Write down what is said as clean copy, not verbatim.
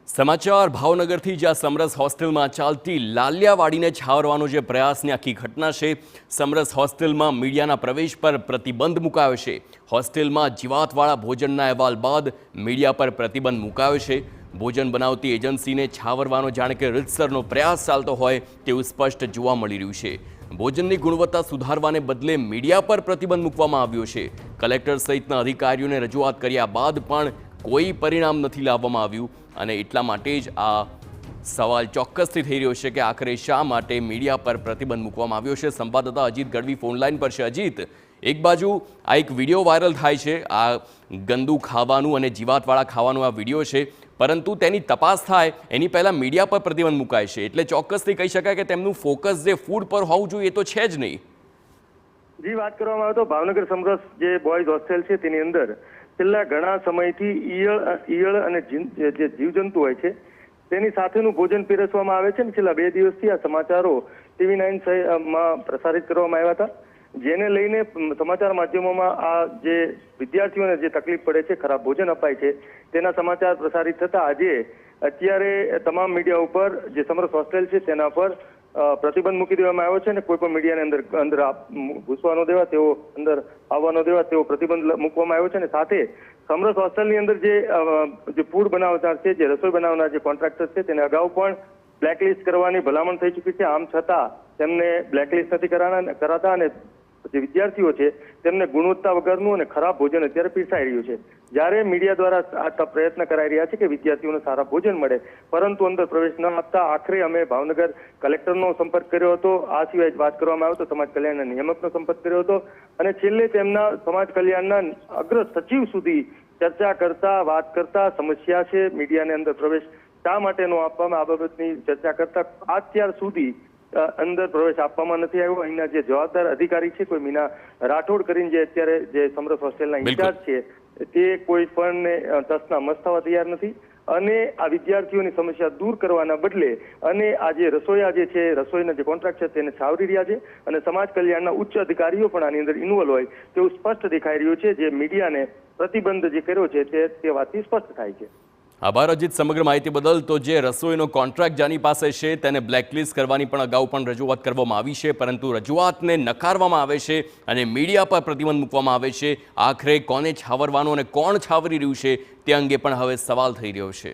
સમાચાર ભાવનગરથી જ્યાં સમરસ હોસ્ટેલમાં ચાલતી લાલિયાવાડીને છાવરવાનો જે પ્રયાસની આખી ઘટના છે। સમરસ હોસ્ટેલમાં મીડિયાના પ્રવેશ પર પ્રતિબંધ મુકાયો છે। હોસ્ટેલમાં જીવાતવાળા ભોજનના અહેવાલ બાદ મીડિયા પર પ્રતિબંધ મુકાયો છે। ભોજન બનાવતી એજન્સીને છાવરવાનો જાણે કે રીતસરનો પ્રયાસ ચાલતો હોય તેવું સ્પષ્ટ જોવા મળી રહ્યું છે। ભોજનની ગુણવત્તા સુધારવાને બદલે મીડિયા પર પ્રતિબંધ મૂકવામાં આવ્યો છે। કલેક્ટર સહિતના અધિકારીઓને રજૂઆત કર્યા બાદ પણ કોઈ પરિણામ નથી લાવવામાં આવ્યું અને એટલા માટે જ આ સવાલ ચોક્કસથી થઈ રહ્યો છે કે આખરે શા માટે મીડિયા પર પ્રતિબંધ મૂકવામાં આવ્યો છે। સંવાદદાતા અજીત ગઢવી ફોનલાઈન પર છે। અજીત, એક બાજુ આ એક વિડીયો વાયરલ થાય છે, આ ગંદુ ખાવાનું અને જીવાતવાળા ખાવાનું આ વિડીયો છે, પરંતુ તેની તપાસ થાય એની પહેલાં મીડિયા પર પ્રતિબંધ મુકાય છે, એટલે ચોક્કસથી કહી શકાય કે તેમનું ફોકસ જે ફૂડ પર હોવું જોઈએ એ તો છે જ નહીં। જી, વાત કરવામાં આવે તો ભાવનગર સમરસ જે બોયઝ હોસ્ટેલ છે તેની અંદર છેલ્લા ઘણા સમયથી ઈયળ અને જે જીવજંતુ હોય છે તેની સાથેનું ભોજન પીરસવામાં આવે છે। છેલ્લા 2 દિવસથી આ સમાચારો TV9 માં પ્રસારિત કરવામાં આવ્યા હતા, જેને લઈને સમાચાર માધ્યમોમાં આ જે વિદ્યાર્થીઓને જે તકલીફ પડે છે, ખરાબ ભોજન અપાય છે, તેના સમાચાર પ્રસારિત થતા અત્યારે તમામ મીડિયા ઉપર જે સમરસ હોસ્ટેલ છે તેના પર પ્રતિબંધ મૂકી દેવામાં આવ્યો છે અને કોઈ પણ મીડિયાને અંદર ઘૂસવા ન દેવા, તેઓ અંદર આવવા ન દેવા તેવો પ્રતિબંધ મૂકવામાં આવ્યો છે। અને સાથે સમરસ હોસ્ટેલની અંદર જે ફૂડ બનાવનાર છે, જે રસોઈ બનાવનાર જે કોન્ટ્રાક્ટર છે, તેને અગાઉ પણ બ્લેકલિસ્ટ કરવાની ભલામણ થઈ ચૂકી છે। આમ છતાં તેમને બ્લેકલિસ્ટ નથી કરાતા અને જે વિદ્યાર્થીઓ છે તેમને ગુણવત્તા વગરનું અને ખરાબ ભોજન અત્યારે પીરસાઈ રહ્યું છે। જ્યારે મીડિયા દ્વારા આ પ્રયત્ન કરાઈ રહ્યા છે કે વિદ્યાર્થીઓને સારા ભોજન મળે, પરંતુ અંદર પ્રવેશ ન આપતા આખરે અમે ભાવનગર કલેક્ટરનો સંપર્ક કર્યો હતો। આ સિવાય વાત કરવામાં આવે તો સમાજ કલ્યાણના નિયામકનો સંપર્ક કર્યો હતો અને છેલ્લે તેમના સમાજ કલ્યાણના અગ્ર સચિવ સુધી ચર્ચા કરતા, વાત કરતા, સમસ્યા છે મીડિયાને અંદર પ્રવેશ શા માટે ન આપવામાં, આ બાબતની ચર્ચા કરતા અત્યાર સુધી અંદર પ્રવેશ આપવામાં નથી આવ્યો। અહીંના જે જવાબદાર અધિકારી છે, કોઈ મીના રાઠોડ કરીને જે અત્યારે જે સમરસ હોસ્ટેલના ઇન્ચાર્જ છે, તે કોઈ પણ તસના મસ થવા તૈયાર નથી અને આ વિદ્યાર્થીઓની સમસ્યા દૂર કરવાના બદલે અને આ જે રસોઈયા જે છે, રસોઈના જે કોન્ટ્રાક્ટ છે તેને છાવરી રહ્યા છે અને સમાજ કલ્યાણના ઉચ્ચ અધિકારીઓ પણ આની અંદર ઇન્વોલ્વ હોય તેવું સ્પષ્ટ દેખાઈ રહ્યું છે। જે મીડિયાને પ્રતિબંધ જે કર્યો છે તે વાતથી સ્પષ્ટ થાય છે। આભાર અજીત સમગ્ર માહિતી બદલ। તો જે રસોઈનો કોન્ટ્રાક્ટ જેની પાસે છે તેને બ્લેકલિસ્ટ કરવાની પણ અગાઉ પણ રજૂઆત કરવામાં આવી છે, પરંતુ રજૂઆતને નકારવામાં આવે છે અને મીડિયા પર પ્રતિબંધ મૂકવામાં આવે છે। આખરે કોને છાવરવાનું અને કોણ છાવરી રહ્યું છે તે અંગે પણ હવે સવાલ થઈ રહ્યો છે।